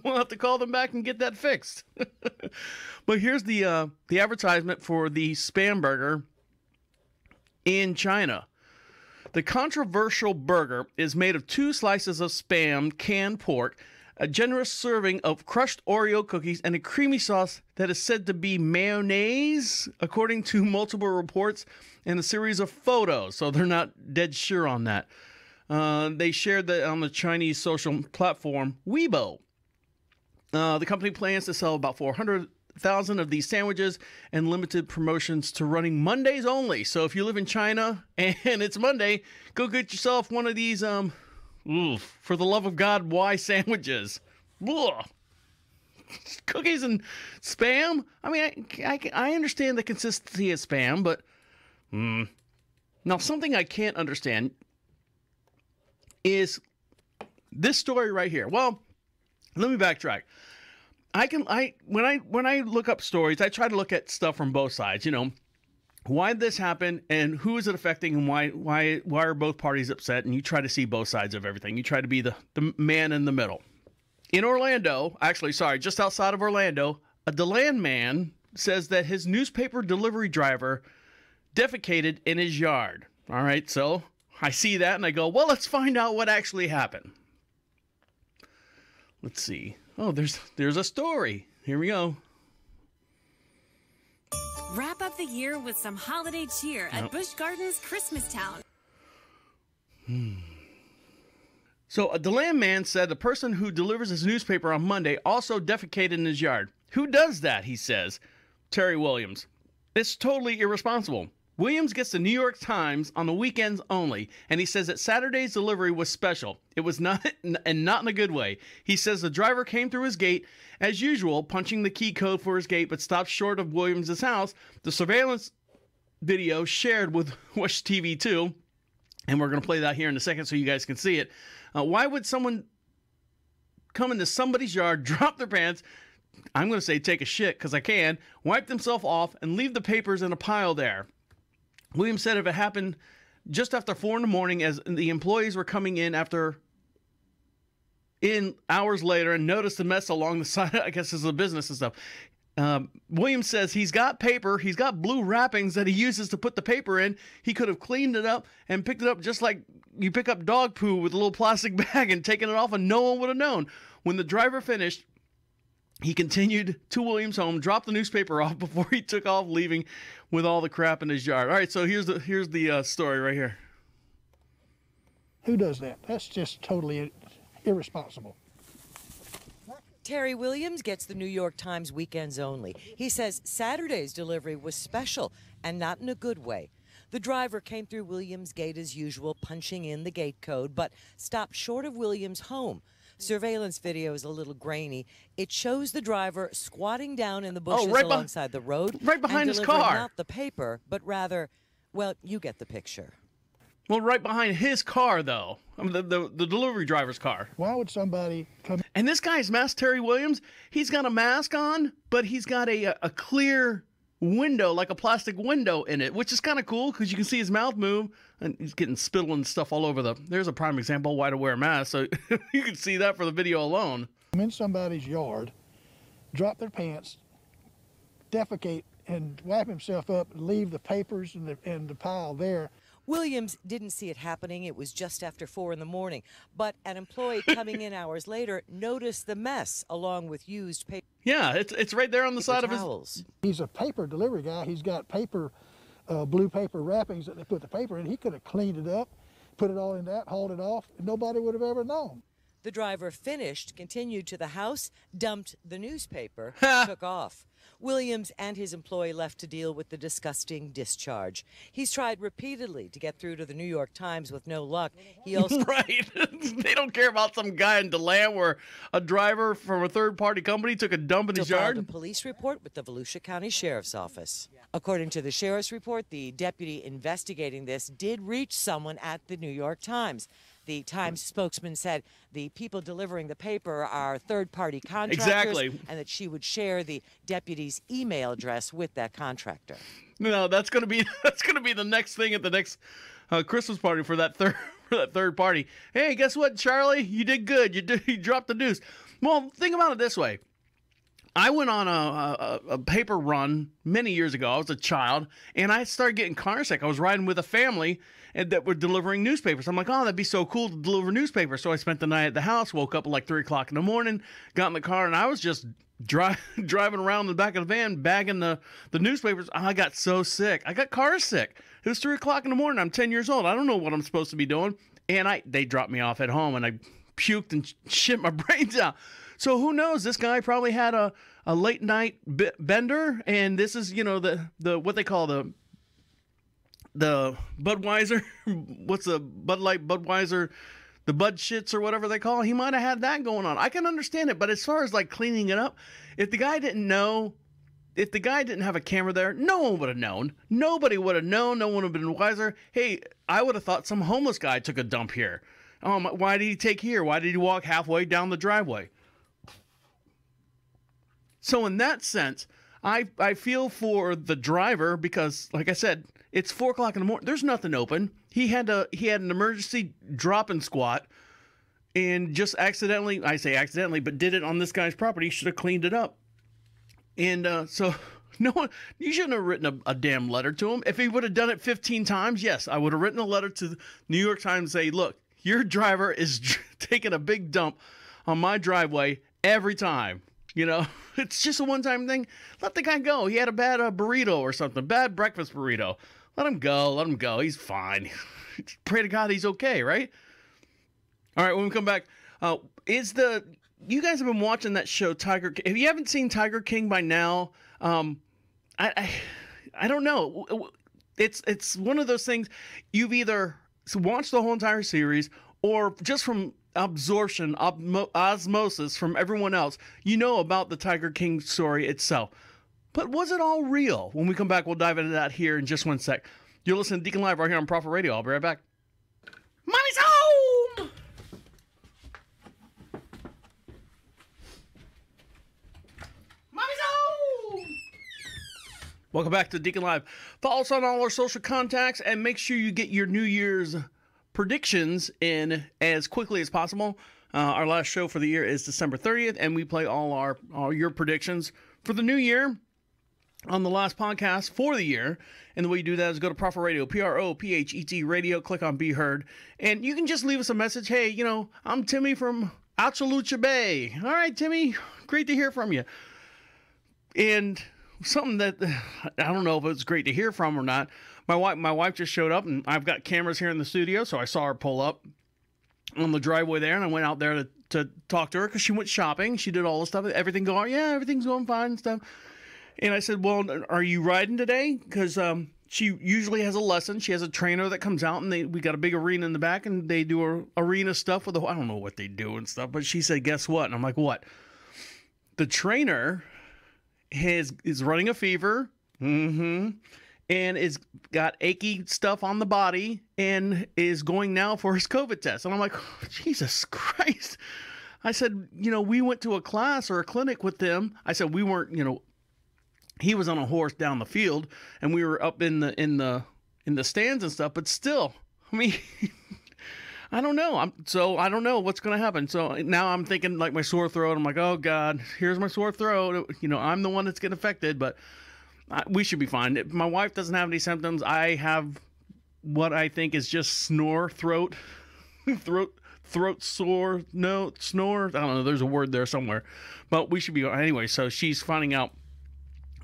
We'll have to call them back and get that fixed. But here's the advertisement for the Spam burger in China. The controversial burger is made of 2 slices of Spam canned pork, a generous serving of crushed Oreo cookies, and a creamy sauce that is said to be mayonnaise, according to multiple reports and a series of photos. So they're not dead sure on that. They shared that on the Chinese social platform Weibo. The company plans to sell about 400,000 of these sandwiches and limited promotions to running Mondays only. So if you live in China and it's Monday, go get yourself one of these, for the love of God, why sandwiches? Ugh. Cookies and Spam? I mean, I understand the consistency of Spam, but now something I can't understand is this story right here. Well, let me backtrack. When I look up stories, I try to look at stuff from both sides. Why did this happen, and who is it affecting, and why are both parties upset? And you try to see both sides of everything. You try to be the man in the middle. In Orlando, just outside of Orlando, a DeLand man says that his newspaper delivery driver defecated in his yard. All right, so I see that and I go, well, let's find out what actually happened. Let's see. Oh, there's a story. Here we go. Wrap up the year with some holiday cheer at Busch Gardens Christmastown. So a DeLand man said the person who delivers his newspaper on Monday also defecated in his yard. Who does that, he says. Terry Williams. It's totally irresponsible. Williams gets the New York Times on the weekends only, and he says that Saturday's delivery was special. It was not, and not in a good way. He says the driver came through his gate, as usual, punching the key code for his gate, but stopped short of Williams' house. The surveillance video shared with Wish TV 2, and we're going to play that here in a second so you guys can see it. Why would someone come into somebody's yard, drop their pants, I'm going to say take a shit because I can, wipe themselves off, and leave the papers in a pile there? Williams said if it happened just after 4 in the morning as the employees were coming in hours later and noticed the mess along the side, I guess this is a business and stuff. Williams says he's got paper, he's got blue wrappings that he uses to put the paper in. He could have cleaned it up and picked it up just like you pick up dog poo with a little plastic bag and taken it off, and no one would have known. When the driver finished, he continued to Williams' home, dropped the newspaper off before he took off, leaving with all the crap in his yard. All right, so here's the story right here. Who does that? That's just totally irresponsible. Terry Williams gets the New York Times weekends only. He says Saturday's delivery was special and not in a good way. The driver came through Williams' gate as usual, punching in the gate code, but stopped short of Williams' home. Surveillance video is a little grainy. It shows the driver squatting down in the bushes alongside the road. Right behind his car. Not the paper, but rather, well, you get the picture. Well, right behind his car, though. I mean, the delivery driver's car. Why would somebody come? And this guy's masked, Terry Williams, he's got a mask on, but he's got a clear window, like a plastic window in it, which is kind of cool because you can see his mouth move, and he's getting spittle and stuff all over there's a prime example why to wear a mask, so you can see that for the video alone. I'm in somebody's yard, drop their pants, defecate, and wipe himself up, and leave the papers and the pile there. Williams didn't see it happening. It was just after 4 in the morning. But an employee coming in hours later noticed the mess along with used paper. Yeah, it's right there on the side towels. of his... He's a paper delivery guy. He's got paper, blue paper wrappings that they put the paper in. He could have cleaned it up, put it all in that, hauled it off, and nobody would have ever known. The driver finished, continued to the house, dumped the newspaper, took off. Williams and his employee left to deal with the disgusting discharge. He's tried repeatedly to get through to the New York Times with no luck. He also right. They don't care about some guy in DeLand where a driver from a third-party company took a dump in his yard. Filed a police report with the Volusia County Sheriff's Office. According to the sheriff's report, the deputy investigating this did reach someone at the New York Times. The Times spokesman said the people delivering the paper are third-party contractors. Exactly. And that she would share the deputy's email address with that contractor. No, that's going to be the next thing at the next Christmas party for that third party. Hey, guess what, Charlie? You did good. You dropped the news. Well, think about it this way. I went on a paper run many years ago. I was a child, and I started getting car sick. I was riding with a family that were delivering newspapers. I'm like, oh, that'd be so cool to deliver newspapers. So I spent the night at the house, woke up at like 3 o'clock in the morning, got in the car, and I was just driving around in the back of the van, bagging the newspapers. I got so sick. I got car sick. It was 3 o'clock in the morning. I'm 10 years old. I don't know what I'm supposed to be doing. And they dropped me off at home, and I puked and shit my brains out. So who knows? This guy probably had a late night bender, and this is, the what they call the Budweiser. What's the Bud Light Budweiser? The Bud shits or whatever they call it. He might have had that going on. I can understand it, but as far as like cleaning it up, if the guy didn't know, if the guy didn't have a camera there, no one would have known. Nobody would have known. No one would have been wiser. Hey, I would have thought some homeless guy took a dump here. Why did he take here? Why did he walk halfway down the driveway? So in that sense, I feel for the driver because, like I said, it's 4 o'clock in the morning. There's nothing open. He had an emergency drop and squat, and just accidentally, I say accidentally, but did it on this guy's property. He should have cleaned it up. And so no one, you shouldn't have written a damn letter to him. If he would have done it 15 times, yes, I would have written a letter to the New York Times and say, look, your driver is taking a big dump on my driveway every time. It's just a one-time thing. Let the guy go. He had a bad burrito or something, bad breakfast burrito. Let him go. Let him go. He's fine. Pray to God he's okay, right? All right, when we come back, you guys have been watching that show, Tiger King. If you haven't seen Tiger King by now, I don't know. It's one of those things you've either watched the whole entire series or just from absorption, osmosis from everyone else, about the Tiger King story itself. But was it all real? When we come back, we'll dive into that here in just one sec. You're listening to Deacon Live right here on Prophet Radio. I'll be right back. Mommy's home! Mommy's home! Welcome back to Deacon Live. Follow us on all our social contacts and make sure you get your New Year's predictions in as quickly as possible. Our last show for the year is December 30th, and we play all your predictions for the new year on the last podcast for the year. And the way you do that is go to Prophet Radio, PROPHET Radio, click on Be Heard, and you can just leave us a message. Hey, I'm Timmy from Achalucha Bay. All right, Timmy, great to hear from you. And something that I don't know if it's great to hear from or not. My wife just showed up, and I've got cameras here in the studio, so I saw her pull up on the driveway there, and I went out there to talk to her because she went shopping. She did all the stuff. Everything's going fine and stuff. And I said, well, are you riding today? Because she usually has a lesson. She has a trainer that comes out, and we got a big arena in the back, and they do arena stuff with I don't know what they do and stuff. But she said, guess what? And I'm like, what? The trainer is running a fever. Mm-hmm. And is got achy stuff on the body and is going now for his COVID test. And I'm like, oh, Jesus Christ. I said, we went to a class or a clinic with them. I said, we weren't, he was on a horse down the field and we were up in the stands and stuff, but still, I mean, I don't know. I don't know what's going to happen. So now I'm thinking like my sore throat. I'm like, oh God, here's my sore throat. I'm the one that's getting affected, but we should be fine. If my wife doesn't have any symptoms, I have what I think is just throat sore, snore. I don't know. There's a word there somewhere, but we should be anyway. So she's finding out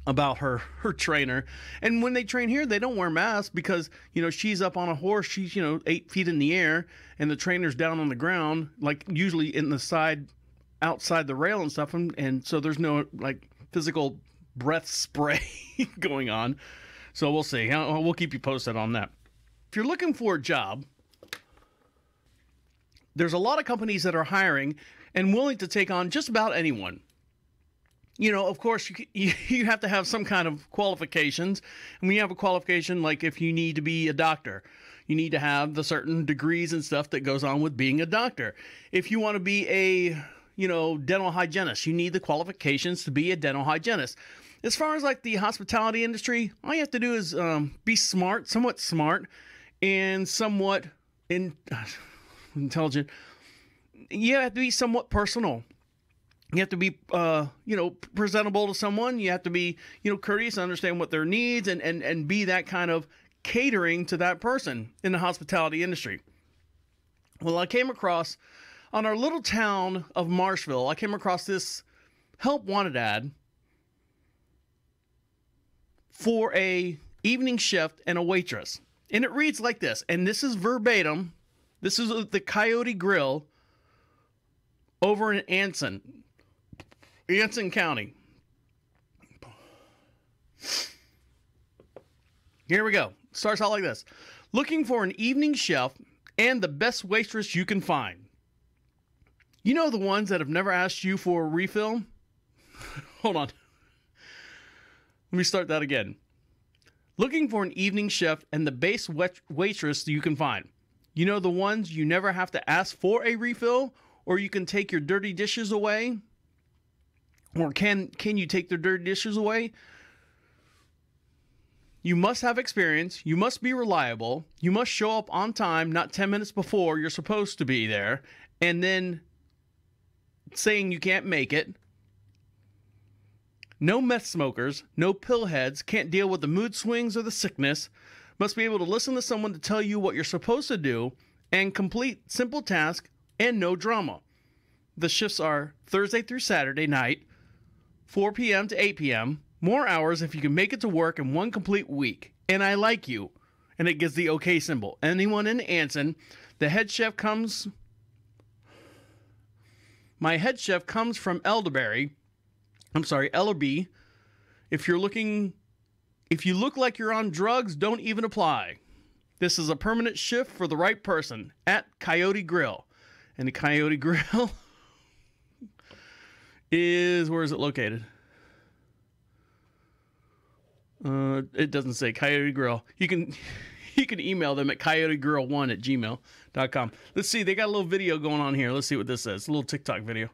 about her trainer, and when they train here, they don't wear masks because she's up on a horse. She's 8 feet in the air, and the trainer's down on the ground, like usually in the side, outside the rail and stuff, and so there's no like physical breath spray going on. So we'll see. We'll keep you posted on that. If you're looking for a job, there's a lot of companies that are hiring and willing to take on just about anyone. Of course, you have to have some kind of qualifications. And when you have a qualification, like if you need to be a doctor, you need to have the certain degrees and stuff that goes on with being a doctor. If you want to be a dental hygienist, you need the qualifications to be a dental hygienist. As far as like the hospitality industry, all you have to do is be somewhat smart, and somewhat intelligent. You have to be somewhat personal. You have to be, presentable to someone. You have to be, courteous, understand what their needs, and be that kind of catering to that person in the hospitality industry. Well, I came across, on our little town of Marshville, I came across this help wanted ad for a evening shift and a waitress. And it reads like this, and this is verbatim. This is the Coyote Grill over in Anson County. Here we go. Starts out like this. Looking for an evening chef and the best waitress you can find. You know the ones that have never asked you for a refill? Hold on. Let me start that again. Looking for an evening chef and the best waitress you can find. You know the ones you never have to ask for a refill, or you can take your dirty dishes away? Or can you take their dirty dishes away? You must have experience. You must be reliable. You must show up on time, not 10 minutes before you're supposed to be there, and then saying you can't make it. No meth smokers, no pillheads, can't deal with the mood swings or the sickness. Must be able to listen to someone to tell you what you're supposed to do and complete simple tasks and no drama. The shifts are Thursday through Saturday night, 4 p.m. to 8 p.m. More hours if you can make it to work in one complete week. And I like you. And it gives the OK symbol. Anyone in Anson, the head chef comes... My head chef comes from Ellerby. If you look like you're on drugs, don't even apply. This is a permanent shift for the right person at Coyote Grill. And the Coyote Grill is, where is it located? It doesn't say Coyote Grill. You can email them at coyotegrill1@gmail.com. Let's see. They got a little video going on here. Let's see what this says. A little TikTok video.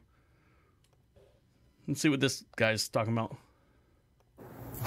Let's see what this guy's talking about.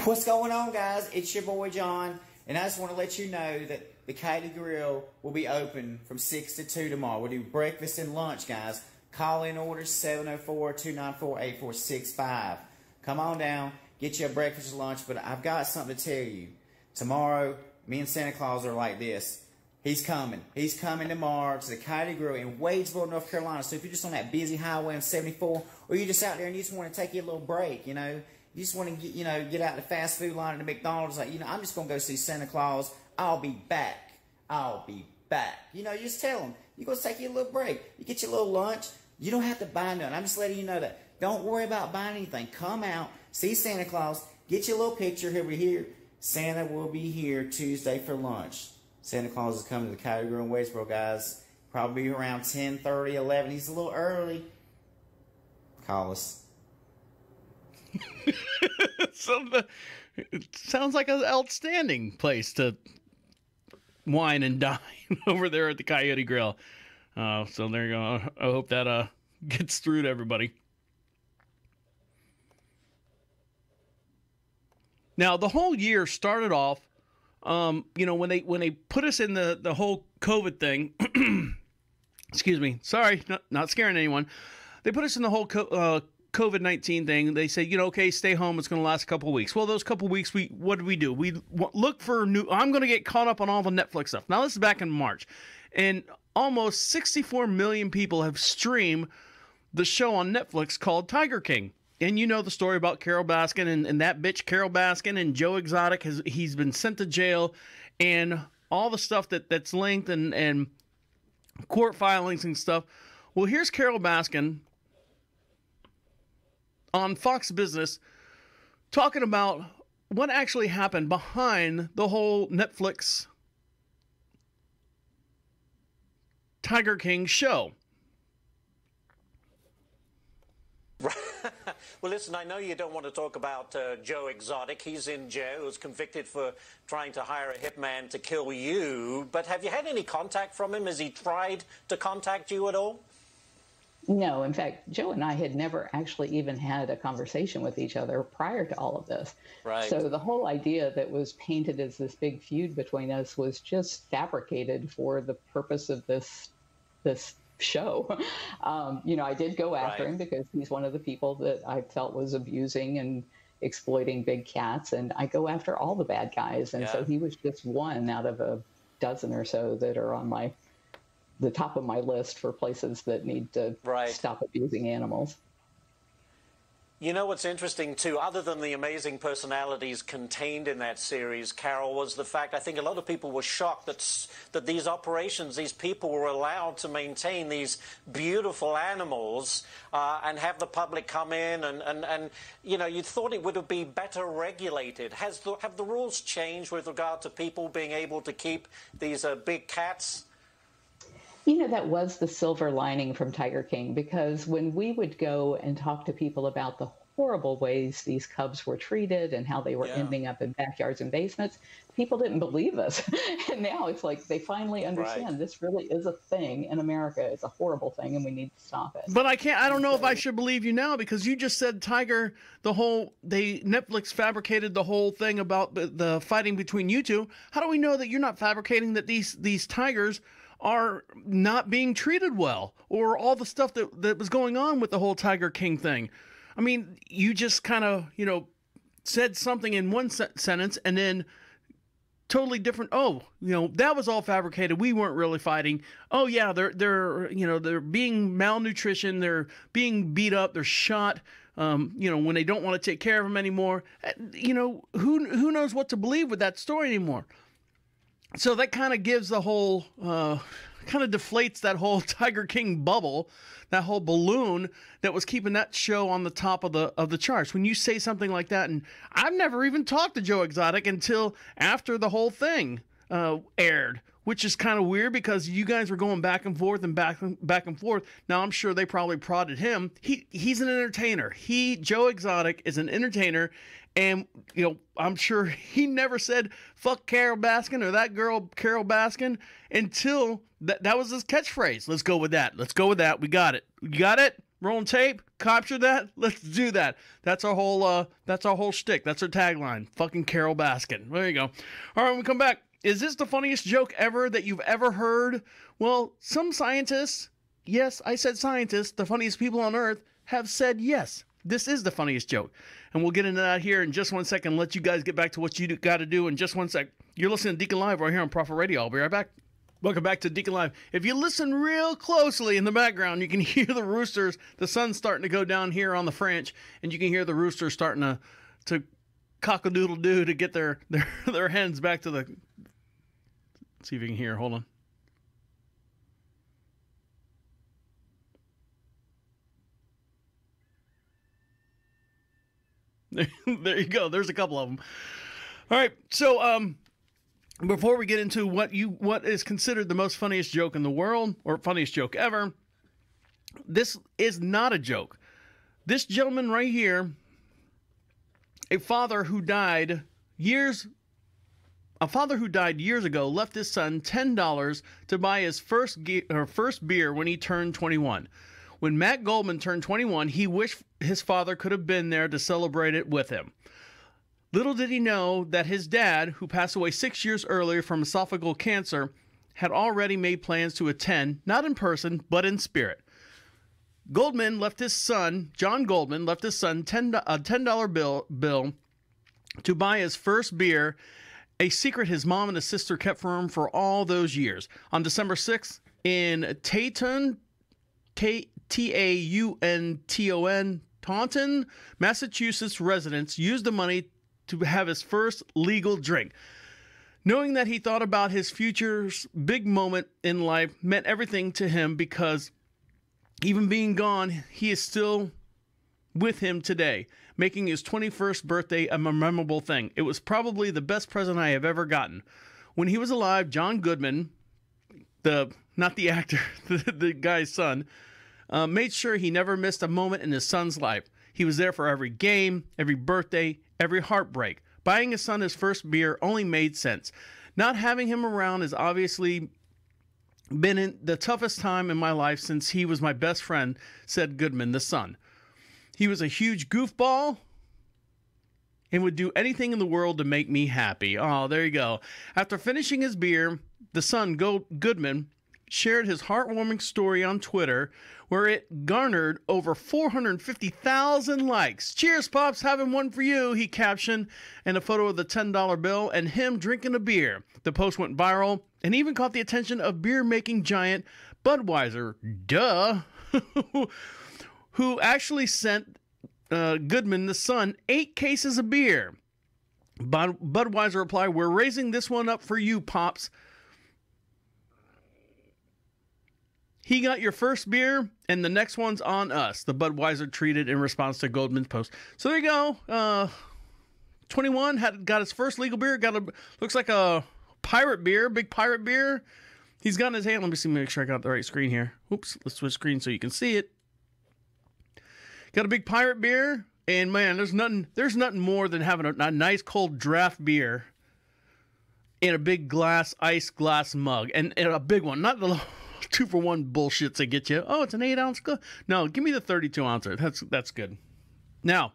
What's going on, guys? It's your boy John, and I just want to let you know that the Coyote Grill will be open from 6 to 2 tomorrow. We'll do breakfast and lunch, guys. Call-in orders 704-294-8465. Come on down, get you a breakfast and lunch, but I've got something to tell you. Tomorrow, me and Santa Claus are like this. He's coming. He's coming tomorrow to the Coyote Grill in Wadesville, North Carolina. So if you're just on that busy highway on 74, or you're just out there and you just want to take you a little break, you know, you just want to get, get out the fast food line at the McDonald's, like, I'm just going to go see Santa Claus. I'll be back. I'll be back. You just tell them. You're going to take you a little break. You get your little lunch. You don't have to buy nothing. I'm just letting you know that. Don't worry about buying anything. Come out, see Santa Claus, get your little picture. He'll be here. Santa will be here Tuesday for lunch. Santa Claus is coming to the Coyote Grill in Wadesboro, guys. Probably around 10:30, 11. He's a little early. Call us. It sounds like an outstanding place to wine and dine over there at the Coyote Grill. So there you go. I hope that gets through to everybody. Now, the whole year started off, when they put us in the whole COVID thing. Excuse me. Sorry, not scaring anyone. They put us in the whole COVID-19 thing. They say, okay, stay home. It's going to last a couple of weeks. Well, those couple of weeks, what do? We look for new. I'm going to get caught up on all the Netflix stuff. Now, this is back in March, and almost 64 million people have streamed the show on Netflix called Tiger King. And you know the story about Carol Baskin and that bitch Carol Baskin and Joe Exotic. He's been sent to jail, and all the stuff that's linked and court filings and stuff. Well, here's Carol Baskin on Fox Business talking about what actually happened behind the whole Netflix Tiger King show. Well, listen, I know you don't want to talk about Joe Exotic. He's in jail. He was convicted for trying to hire a hitman to kill you. But have you had any contact from him? Has he tried to contact you at all? No. In fact, Joe and I had never actually even had a conversation with each other prior to all of this. Right. So the whole idea that was painted as this big feud between us was just fabricated for the purpose of this show. I did go after him because he's one of the people that I felt was abusing and exploiting big cats, and I go after all the bad guys. And so he was just one out of a dozen or so that are on the top of my list for places that need to stop abusing animals. You know what's interesting, too, other than the amazing personalities contained in that series, Carol, was the fact I think a lot of people were shocked that these operations, these people were allowed to maintain these beautiful animals and have the public come in and you thought it would be better regulated. Have the rules changed with regard to people being able to keep these big cats? That was the silver lining from Tiger King, because when we would go and talk to people about the horrible ways these cubs were treated and how they were ending up in backyards and basements, people didn't believe us. And now it's like they finally understand this really is a thing in America. It's a horrible thing, and we need to stop it. But I don't know if I should believe you now, because you just said Tiger, Netflix fabricated the whole thing about the fighting between you two. How do we know that you're not fabricating that these tigers are not being treated well, or all the stuff that was going on with the whole Tiger King thing? I mean, you just kind of, said something in one sentence and then totally different. Oh, that was all fabricated. We weren't really fighting. Oh yeah, they're being malnutrition. They're being beat up. They're shot. When they don't want to take care of them anymore. Who knows what to believe with that story anymore? So that kind of gives the whole, kind of deflates that whole Tiger King bubble, that whole balloon that was keeping that show on the top of the charts. When you say something like that, and I've never even talked to Joe Exotic until after the whole thing aired, which is kind of weird because you guys were going back and forth and back and forth. Now, I'm sure they probably prodded him. He's an entertainer. Joe Exotic is an entertainer, and, you know, I'm sure he never said, fuck Carol Baskin or that girl Carol Baskin until that was his catchphrase. Let's go with that. Let's go with that. We got it. You got it? Rolling tape? Capture that? Let's do that. That's our whole shtick. That's our tagline. Fucking Carol Baskin. There you go. All right, when we come back, is this the funniest joke ever that you've ever heard? Well, some scientists, yes, I said scientists, the funniest people on earth, have said yes, this is the funniest joke. And we'll get into that here in just 1 second. Let you guys get back to what you got to do in just 1 sec. You're listening to Deacon Live right here on Prophet Radio. I'll be right back. Welcome back to Deacon Live. If you listen real closely in the background, you can hear the roosters. The sun's starting to go down here on the French, and you can hear the roosters starting to cock-a-doodle-doo to get their hens back to the... Let's see if you can hear. Hold on. There you go. There's a couple of them. All right. So, before we get into what is considered the most funniest joke in the world, or funniest joke ever, this is not a joke. This gentleman right here, a father who died years ago, left his son $10 to buy his first beer when he turned 21. When Matt Goldman turned 21, he wished his father could have been there to celebrate it with him. Little did he know that his dad, who passed away 6 years earlier from esophageal cancer, had already made plans to attend, not in person, but in spirit. John Goldman left his son a $10 bill to buy his first beer, a secret his mom and his sister kept from him for all those years. On December 6th, in Taunton, Taunton, Massachusetts, residents used the money to have his first legal drink. Knowing that he thought about his future's big moment in life meant everything to him, because even being gone, he is still with him today, making his 21st birthday a memorable thing. It was probably the best present I have ever gotten. When he was alive, John Goodman, not the actor, the guy's son, made sure he never missed a moment in his son's life. He was there for every game, every birthday, every heartbreak. Buying his son his first beer only made sense. Not having him around has obviously been in the toughest time in my life since he was my best friend, said Goodman, the son. He was a huge goofball and would do anything in the world to make me happy. Oh, there you go. After finishing his beer, the son, Goodman, shared his heartwarming story on Twitter, where it garnered over 450,000 likes. Cheers, Pops, having one for you, he captioned, and a photo of the $10 bill and him drinking a beer. The post went viral and even caught the attention of beer-making giant Budweiser, who actually sent Goodman, the son, 8 cases of beer. Budweiser replied, "We're raising this one up for you, Pops. He got your first beer, and the next one's on us," the Budweiser tweeted in response to Goldman's post. So there you go. 21, got his first legal beer. Looks like a pirate beer, big pirate beer. He's got in his hand. Let me see, make sure I got the right screen here. Oops, let's switch screens so you can see it. Got a big pirate beer, and man, there's nothing more than having a nice cold draft beer in a big ice glass mug, and a big one, not the 2-for-1 bullshits they get you. Oh, it's an 8-ounce. No, give me the 32-ouncer. That's good. Now,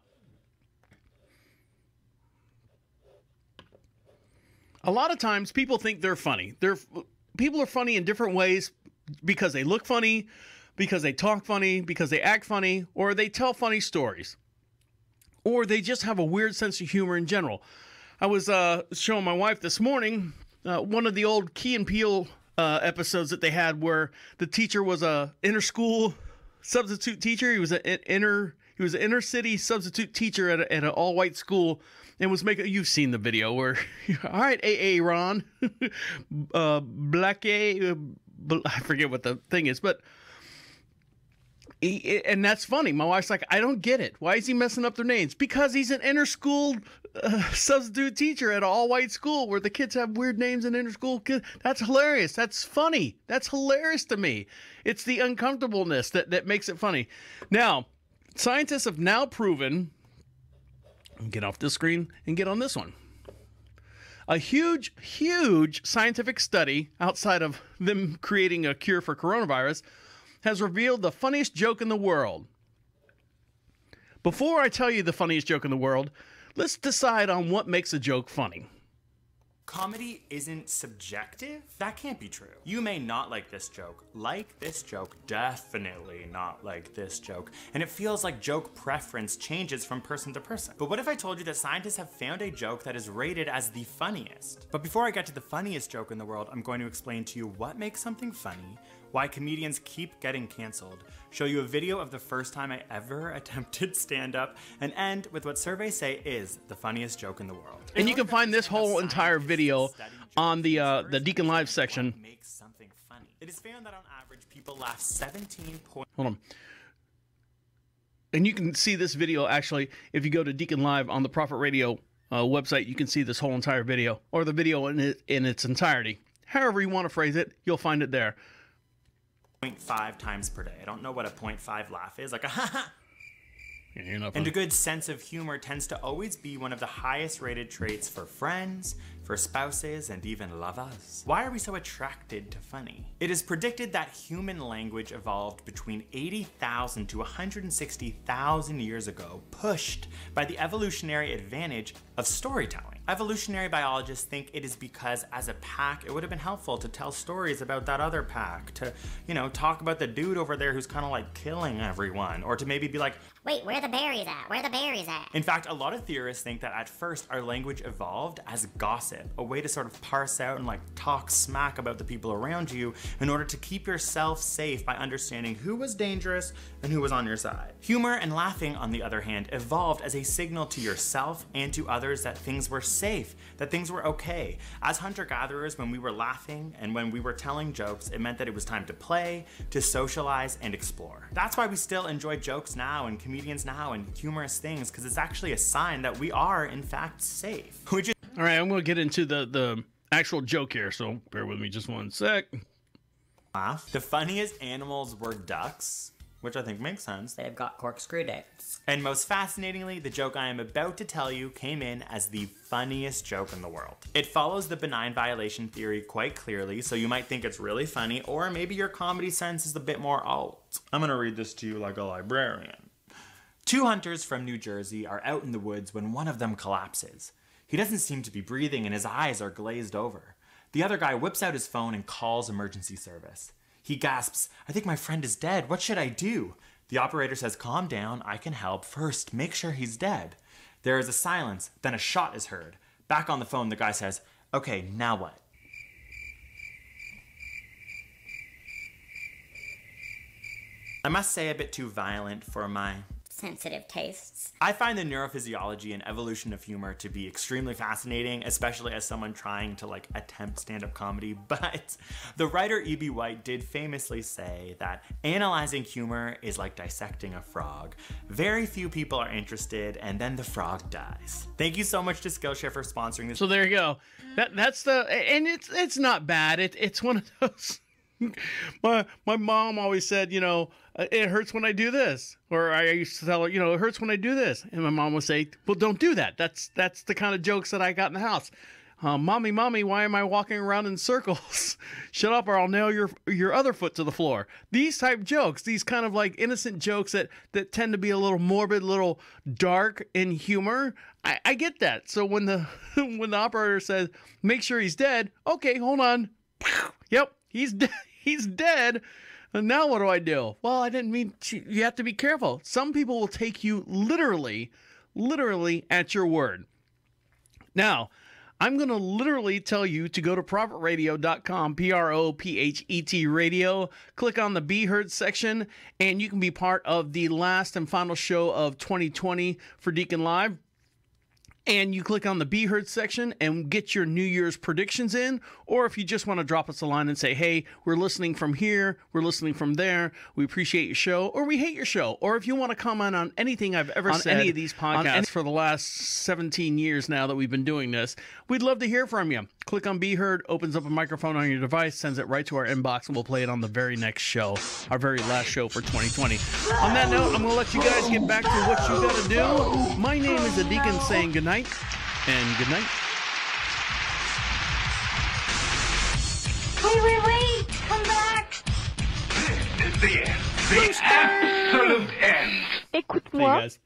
a lot of times people think they're funny. People are funny in different ways because they look funny, because they talk funny, because they act funny, or they tell funny stories, or they just have a weird sense of humor in general. I was showing my wife this morning one of the old Key and Peele episodes that they had, where the teacher was a inter-school substitute teacher. He was an inner city substitute teacher at an all-white school, and was making. You've seen the video where, all right, AA Ron, Black A, I forget what the thing is, but And that's funny. My wife's like, I don't get it. Why is he messing up their names? Because he's an inter-school substitute teacher at an all-white school where the kids have weird names and inter-school kids. That's hilarious. That's funny. That's hilarious to me. It's the uncomfortableness that makes it funny. Now, scientists have now proven, get off this screen and get on this one. A huge, huge scientific study outside of them creating a cure for coronavirus has revealed the funniest joke in the world. Before I tell you the funniest joke in the world, let's decide on what makes a joke funny. Comedy isn't subjective? That can't be true. You may not like this joke. Like this joke, definitely not like this joke. And it feels like joke preference changes from person to person. But what if I told you that scientists have found a joke that is rated as the funniest? But before I get to the funniest joke in the world, I'm going to explain to you what makes something funny, why comedians keep getting canceled, show you a video of the first time I ever attempted stand-up, and end with what surveys say is the funniest joke in the world. And you can find this whole entire video on the DeaconLive section. Makes something funny. It is found that on average, people laugh 17 points. Hold on. And you can see this video, actually, if you go to DeaconLive on the Prophet Radio website, you can see this whole entire video, or the video in its entirety. However you want to phrase it, you'll find it there. 0.5 times per day. I don't know what a 0.5 laugh is, like a ha ha. And a good sense of humor tends to always be one of the highest rated traits for friends, for spouses, and even lovers. Why are we so attracted to funny? It is predicted that human language evolved between 80,000 to 160,000 years ago, pushed by the evolutionary advantage of storytelling. Evolutionary biologists think it is because as a pack, it would have been helpful to tell stories about that other pack, to, you know, talk about the dude over there who's kind of like killing everyone, or to maybe be like, wait, where are the berries at? Where are the berries at? In fact, a lot of theorists think that at first our language evolved as gossip, a way to sort of parse out and like talk smack about the people around you in order to keep yourself safe by understanding who was dangerous and who was on your side. Humor and laughing, on the other hand, evolved as a signal to yourself and to others that things were safe, that things were okay. As hunter-gatherers, when we were laughing and when we were telling jokes, it meant that it was time to play, to socialize, and explore. That's why we still enjoy jokes now and comedians now and humorous things, because it's actually a sign that we are, in fact, safe. All right, I'm going to get into the actual joke here, so bear with me just one sec. The funniest animals were ducks, which I think makes sense. They've got corkscrew dicks. And most fascinatingly, the joke I am about to tell you came in as the funniest joke in the world. It follows the benign violation theory quite clearly, so you might think it's really funny, or maybe your comedy sense is a bit more alt. I'm gonna read this to you like a librarian. Two hunters from New Jersey are out in the woods when one of them collapses. He doesn't seem to be breathing and his eyes are glazed over. The other guy whips out his phone and calls emergency service. He gasps, "I think my friend is dead. What should I do?" The operator says, "Calm down, I can help. First, make sure he's dead." There is a silence, then a shot is heard. Back on the phone, the guy says, "Okay, now what?" I must say a bit too violent for my sensitive tastes. I find the neurophysiology and evolution of humor to be extremely fascinating, especially as someone trying to like attempt stand-up comedy, but the writer E.B. White did famously say that analyzing humor is like dissecting a frog. Very few people are interested, and then the frog dies. Thank you so much to Skillshare for sponsoring this. So there you go. That's the, and it's not bad. It's one of those. My mom always said, you know, it hurts when I do this, or I used to tell her, you know, it hurts when I do this, and my mom would say, well, don't do that. That's the kind of jokes that I got in the house. Mommy, why am I walking around in circles? Shut up, or I'll nail your other foot to the floor. These type jokes, these kind of like innocent jokes that tend to be a little morbid, a little dark in humor. I get that. So when the operator says, make sure he's dead, okay, hold on. Yep, he's dead. He's dead. And now what do I do? Well, I didn't mean to. You have to be careful. Some people will take you literally at your word. Now, I'm going to literally tell you to go to prophetradio.com, Prophet radio, click on the Be Heard section, and you can be part of the last and final show of 2020 for Deacon Live. and you click on the Be Heard section and get your New Year's predictions in. Or if you just want to drop us a line and say, hey, we're listening from here, we're listening from there, we appreciate your show, or we hate your show. Or if you want to comment on anything I've ever said on any of these podcasts for the last 17 years now that we've been doing this, we'd love to hear from you. Click on Be Heard, opens up a microphone on your device, sends it right to our inbox, and we'll play it on the very next show, our very last show for 2020. On that note, I'm going to let you guys get back to what you got to do. My name is the Deacon saying goodnight, and good night. Wait! Come back! This is the end. The absolute end. See you guys.